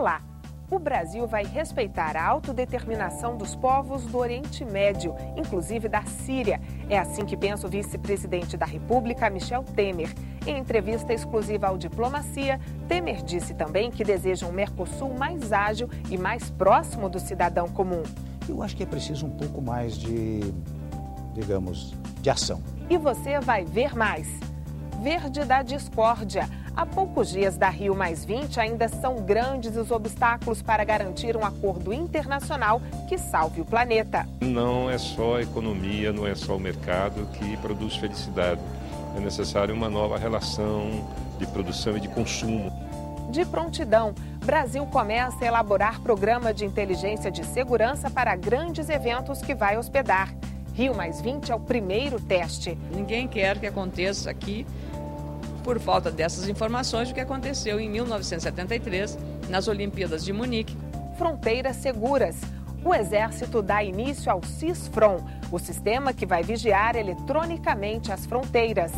Olá! O Brasil vai respeitar a autodeterminação dos povos do Oriente Médio, inclusive da Síria. É assim que pensa o vice-presidente da República, Michel Temer. Em entrevista exclusiva ao Diplomacia, Temer disse também que deseja um Mercosul mais ágil e mais próximo do cidadão comum. Eu acho que é preciso um pouco mais de ação. E você vai ver mais. Verde da discórdia. Há poucos dias da Rio+20 ainda são grandes os obstáculos para garantir um acordo internacional que salve o planeta. Não é só a economia, não é só o mercado que produz felicidade. É necessário uma nova relação de produção e de consumo. De prontidão, Brasil começa a elaborar programa de inteligência de segurança para grandes eventos que vai hospedar. Rio+20 é o primeiro teste. Ninguém quer que aconteça aqui, por falta dessas informações, o que aconteceu em 1973, nas Olimpíadas de Munique. Fronteiras seguras. O Exército dá início ao CISFRON, o sistema que vai vigiar eletronicamente as fronteiras.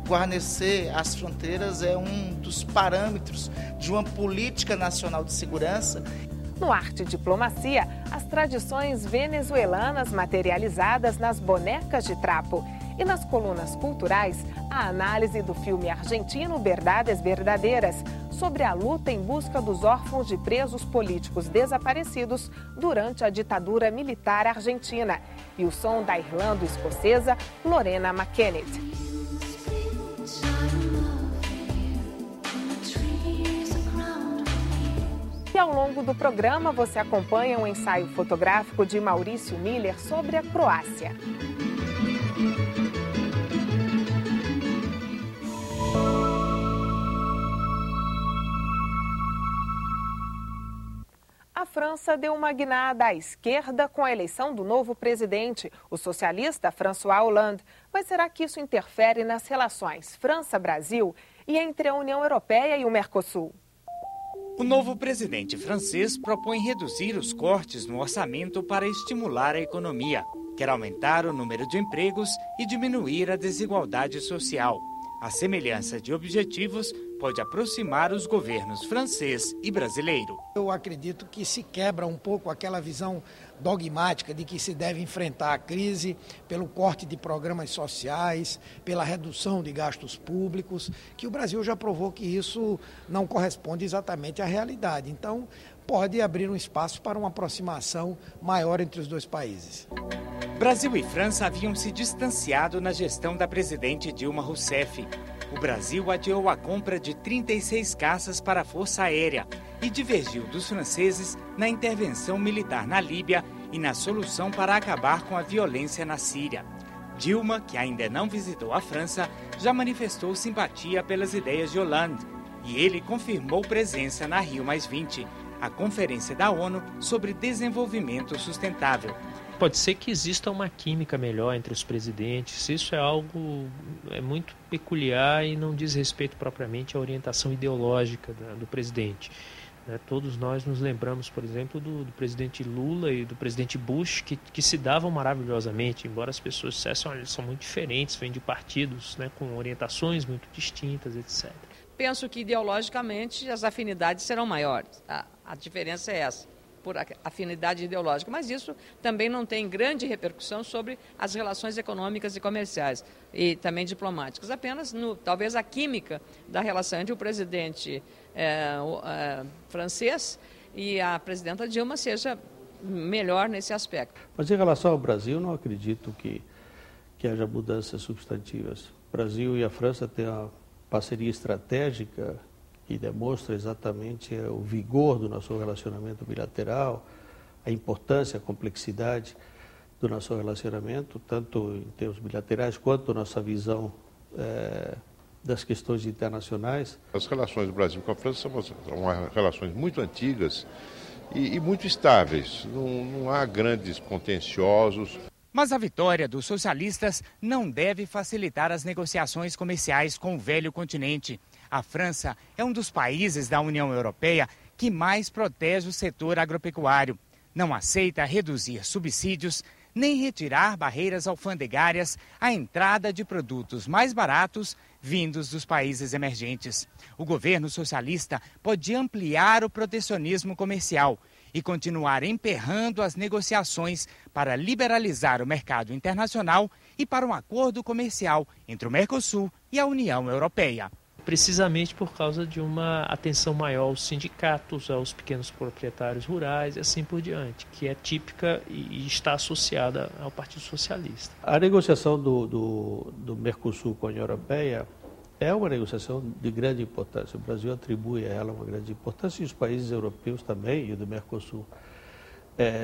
Guarnecer as fronteiras é um dos parâmetros de uma política nacional de segurança. No Arte Diplomacia, as tradições venezuelanas materializadas nas bonecas de trapo. E nas colunas culturais, a análise do filme argentino Verdades Verdadeiras, sobre a luta em busca dos órfãos de presos políticos desaparecidos durante a ditadura militar argentina. E o som da irlando-escocesa Lorena McKennitt. E ao longo do programa você acompanha um ensaio fotográfico de Maurício Miller sobre a Croácia. A França deu uma guinada à esquerda com a eleição do novo presidente, o socialista François Hollande. Mas será que isso interfere nas relações França-Brasil e entre a União Europeia e o Mercosul? O novo presidente francês propõe reduzir os cortes no orçamento para estimular a economia. Quer aumentar o número de empregos e diminuir a desigualdade social. A semelhança de objetivos pode aproximar os governos francês e brasileiro. Eu acredito que se quebra um pouco aquela visão dogmática de que se deve enfrentar a crise pelo corte de programas sociais, pela redução de gastos públicos, que o Brasil já provou que isso não corresponde exatamente à realidade. Então, pode abrir um espaço para uma aproximação maior entre os dois países. Brasil e França haviam se distanciado na gestão da presidente Dilma Rousseff. O Brasil adiou a compra de 36 caças para a Força Aérea e divergiu dos franceses na intervenção militar na Líbia e na solução para acabar com a violência na Síria. Dilma, que ainda não visitou a França, já manifestou simpatia pelas ideias de Hollande e ele confirmou presença na Rio+20, a Conferência da ONU sobre Desenvolvimento Sustentável. Pode ser que exista uma química melhor entre os presidentes. Isso é algo muito peculiar e não diz respeito propriamente à orientação ideológica do presidente. Todos nós nos lembramos, por exemplo, do presidente Lula e do presidente Bush, que se davam maravilhosamente, embora as pessoas dissessem, olha, eles são muito diferentes, vêm de partidos com orientações muito distintas, etc. Penso que ideologicamente as afinidades serão maiores. A diferença é essa, por afinidade ideológica. Mas isso também não tem grande repercussão sobre as relações econômicas e comerciais e também diplomáticas. Apenas, talvez, a química da relação entre o presidente francês e a presidenta Dilma seja melhor nesse aspecto. Mas em relação ao Brasil, não acredito que haja mudanças substantivas. O Brasil e a França têm uma parceria estratégica que demonstra exatamente o vigor do nosso relacionamento bilateral, a importância, a complexidade do nosso relacionamento, tanto em termos bilaterais quanto a nossa visão das questões internacionais. As relações do Brasil com a França são relações muito antigas e muito estáveis. Não há grandes contenciosos. Mas a vitória dos socialistas não deve facilitar as negociações comerciais com o velho continente. A França é um dos países da União Europeia que mais protege o setor agropecuário. Não aceita reduzir subsídios nem retirar barreiras alfandegárias à entrada de produtos mais baratos vindos dos países emergentes. O governo socialista pode ampliar o protecionismo comercial e continuar emperrando as negociações para liberalizar o mercado internacional e para um acordo comercial entre o Mercosul e a União Europeia. Precisamente por causa de uma atenção maior aos sindicatos, aos pequenos proprietários rurais e assim por diante, que é típica e está associada ao Partido Socialista. A negociação do Mercosul com a União Europeia é uma negociação de grande importância. O Brasil atribui a ela uma grande importância e os países europeus também, e do Mercosul.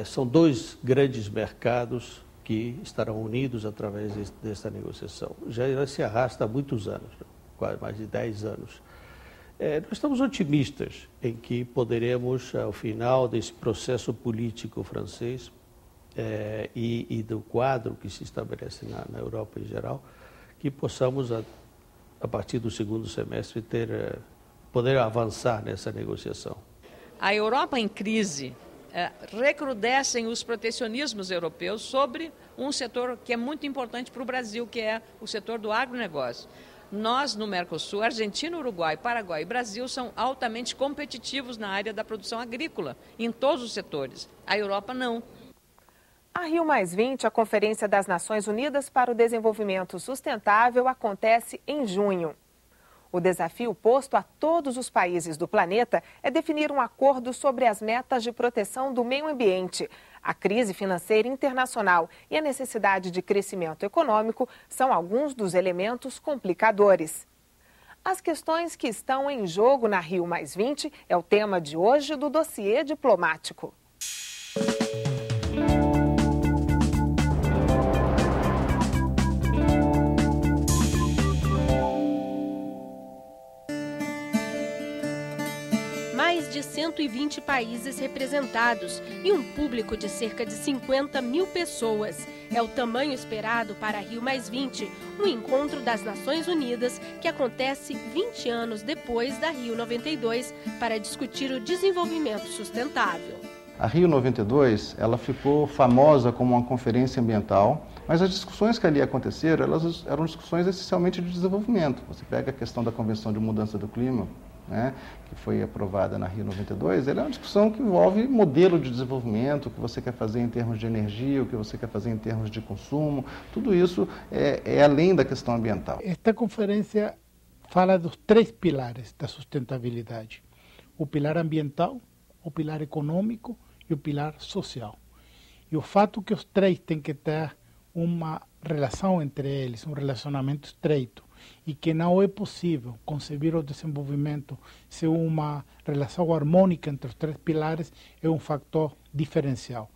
São dois grandes mercados que estarão unidos através desta negociação. Já se arrasta há muitos anos, quase mais de 10 anos. Nós estamos otimistas em que poderemos, ao final desse processo político francês e do quadro que se estabelece na Europa em geral, que possamos, a partir do segundo semestre, poder avançar nessa negociação. A Europa em crise recrudescem os protecionismos europeus sobre um setor que é muito importante para o Brasil, que é o setor do agronegócio. Nós, no Mercosul, Argentina, Uruguai, Paraguai e Brasil são altamente competitivos na área da produção agrícola, em todos os setores. A Europa não. A Rio+20, a Conferência das Nações Unidas para o Desenvolvimento Sustentável, acontece em junho. O desafio posto a todos os países do planeta é definir um acordo sobre as metas de proteção do meio ambiente. A crise financeira internacional e a necessidade de crescimento econômico são alguns dos elementos complicadores. As questões que estão em jogo na Rio+20 é o tema de hoje do dossiê diplomático. Mais de 120 países representados e um público de cerca de 50 mil pessoas. É o tamanho esperado para a Rio+20, um encontro das Nações Unidas que acontece 20 anos depois da Rio 92 para discutir o desenvolvimento sustentável. A Rio 92, ela ficou famosa como uma conferência ambiental, mas as discussões que ali aconteceram, elas eram discussões essencialmente de desenvolvimento. Você pega a questão da Convenção de Mudança do Clima, que foi aprovada na Rio 92, ela é uma discussão que envolve modelo de desenvolvimento, o que você quer fazer em termos de energia, o que você quer fazer em termos de consumo, tudo isso é além da questão ambiental. Esta conferência fala dos 3 pilares da sustentabilidade: o pilar ambiental, o pilar econômico e o pilar social. E o fato que os 3 têm que ter uma relação entre eles, um relacionamento estreito, e que não é possível conceber o desenvolvimento sem uma relação harmônica entre os 3 pilares, é um fator diferencial.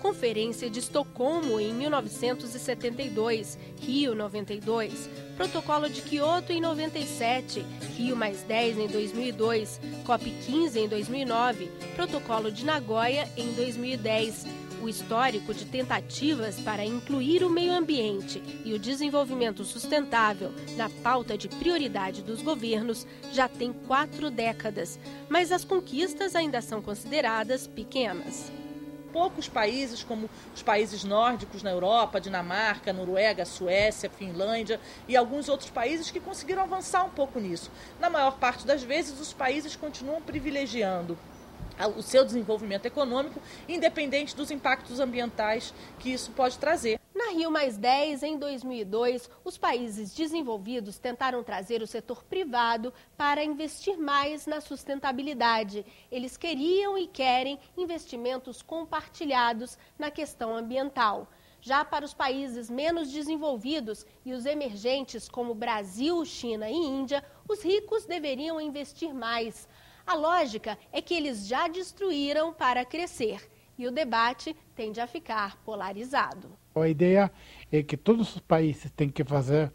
Conferência de Estocolmo em 1972, Rio 92, Protocolo de Quioto em 97, Rio+10 em 2002, COP15 em 2009, Protocolo de Nagoya em 2010. O histórico de tentativas para incluir o meio ambiente e o desenvolvimento sustentável na pauta de prioridade dos governos já tem 4 décadas, mas as conquistas ainda são consideradas pequenas. Poucos países, como os países nórdicos na Europa, Dinamarca, Noruega, Suécia, Finlândia e alguns outros países que conseguiram avançar um pouco nisso. Na maior parte das vezes, os países continuam privilegiando o seu desenvolvimento econômico, independente dos impactos ambientais que isso pode trazer. Na Rio+10, em 2002, os países desenvolvidos tentaram trazer o setor privado para investir mais na sustentabilidade. Eles queriam e querem investimentos compartilhados na questão ambiental. Já para os países menos desenvolvidos e os emergentes como Brasil, China e Índia, os ricos deveriam investir mais. A lógica é que eles já destruíram para crescer e o debate tende a ficar polarizado. A ideia é que todos os países têm que fazer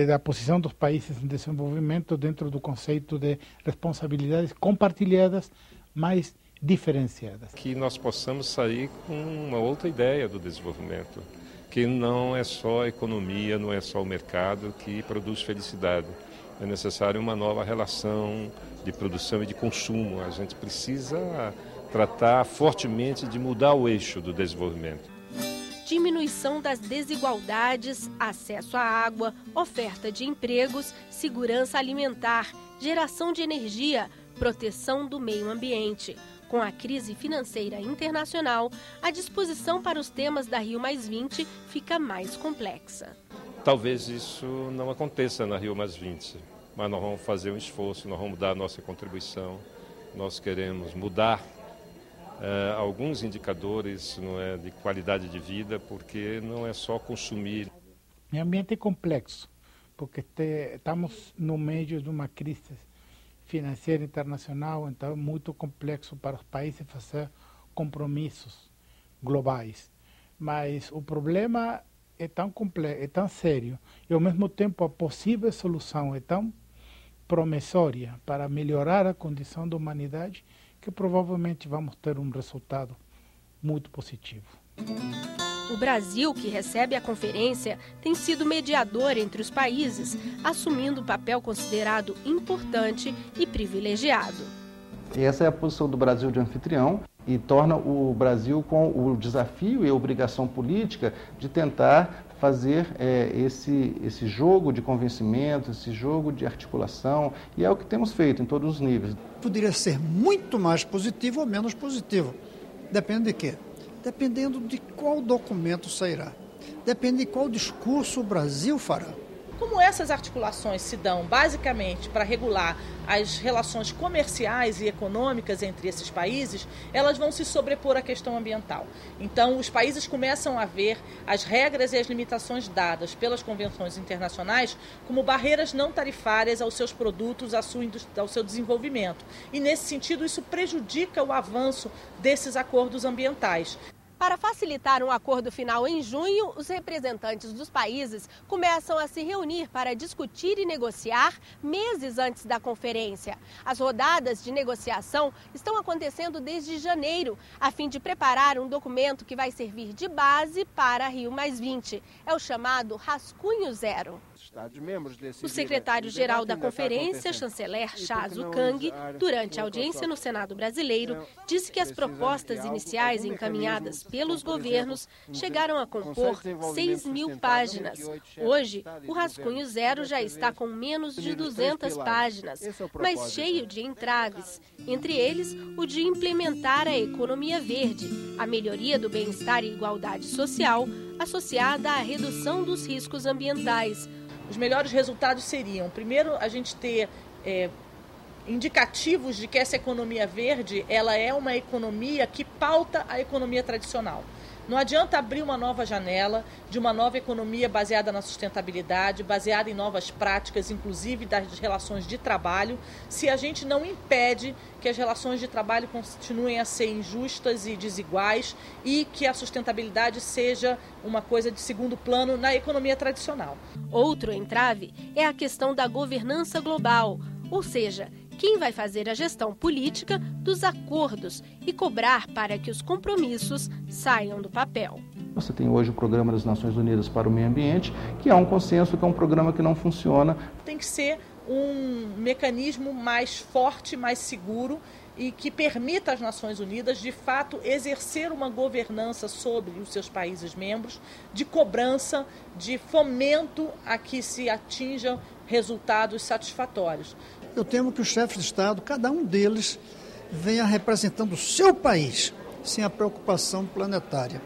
da posição dos países em desenvolvimento dentro do conceito de responsabilidades compartilhadas, mas diferenciadas. Que nós possamos sair com uma outra ideia do desenvolvimento, que não é só a economia, não é só o mercado que produz felicidade. É necessário uma nova relação de produção e de consumo. A gente precisa tratar fortemente de mudar o eixo do desenvolvimento. diminuição das desigualdades, acesso à água, oferta de empregos, segurança alimentar, geração de energia, proteção do meio ambiente. Com a crise financeira internacional, a disposição para os temas da Rio+20 fica mais complexa. Talvez isso não aconteça na Rio+20, mas nós vamos fazer um esforço, nós vamos dar a nossa contribuição. Nós queremos mudar alguns indicadores, não é, de qualidade de vida, porque não é só consumir. O ambiente é complexo, porque estamos no meio de uma crise financeira internacional, então é muito complexo para os países fazer compromissos globais. Mas o problema é tão complexo, é tão sério, e ao mesmo tempo a possível solução é tão promissória para melhorar a condição da humanidade, que provavelmente vamos ter um resultado muito positivo. O Brasil, que recebe a conferência, tem sido mediador entre os países, assumindo um papel considerado importante e privilegiado. E essa é a posição do Brasil de anfitrião e torna o Brasil com o desafio e a obrigação política de tentar fazer esse jogo de convencimento, esse jogo de articulação, e é o que temos feito em todos os níveis. Poderia ser muito mais positivo ou menos positivo. Depende de quê? Dependendo de qual documento sairá. Depende de qual discurso o Brasil fará. Como essas articulações se dão basicamente para regular as relações comerciais e econômicas entre esses países, elas vão se sobrepor à questão ambiental. Então, os países começam a ver as regras e as limitações dadas pelas convenções internacionais como barreiras não tarifárias aos seus produtos, ao seu desenvolvimento. E, nesse sentido, isso prejudica o avanço desses acordos ambientais. Para facilitar um acordo final em junho, os representantes dos países começam a se reunir para discutir e negociar meses antes da conferência. As rodadas de negociação estão acontecendo desde janeiro, a fim de preparar um documento que vai servir de base para a Rio+20. É o chamado Rascunho Zero. O secretário-geral da conferência, chanceler Chazo Kang, durante a audiência no Senado brasileiro, disse que as propostas iniciais encaminhadas pelos governos chegaram a compor 6.000 páginas. Hoje, o Rascunho Zero já está com menos de 200 páginas, mas cheio de entraves. Entre eles, o de implementar a economia verde, a melhoria do bem-estar e igualdade social, associada à redução dos riscos ambientais. Os melhores resultados seriam, primeiro, a gente ter indicativos de que essa economia verde ela é uma economia que pauta a economia tradicional. Não adianta abrir uma nova janela de uma nova economia baseada na sustentabilidade, baseada em novas práticas, inclusive das relações de trabalho, se a gente não impede que as relações de trabalho continuem a ser injustas e desiguais e que a sustentabilidade seja uma coisa de segundo plano na economia tradicional. Outro entrave é a questão da governança global, ou seja, quem vai fazer a gestão política dos acordos e cobrar para que os compromissos saiam do papel. Você tem hoje o Programa das Nações Unidas para o Meio Ambiente, que é um consenso, que é um programa que não funciona. Tem que ser um mecanismo mais forte, mais seguro e que permita às Nações Unidas, de fato, exercer uma governança sobre os seus países membros, de cobrança, de fomento a que se atinjam resultados satisfatórios. Eu temo que os chefes de Estado, cada um deles, venha representando o seu país, sem a preocupação planetária.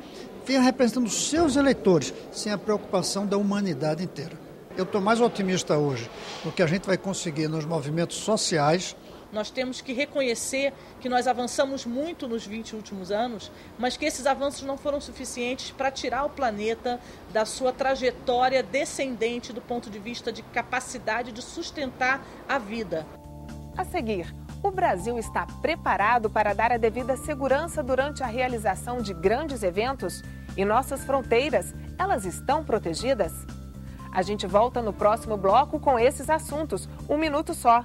Venha representando os seus eleitores, sem a preocupação da humanidade inteira. Eu estou mais otimista hoje do que a gente vai conseguir nos movimentos sociais. Nós temos que reconhecer que nós avançamos muito nos 20 últimos anos, mas que esses avanços não foram suficientes para tirar o planeta da sua trajetória descendente do ponto de vista de capacidade de sustentar a vida. A seguir, o Brasil está preparado para dar a devida segurança durante a realização de grandes eventos? E nossas fronteiras, elas estão protegidas? A gente volta no próximo bloco com esses assuntos. Um minuto só.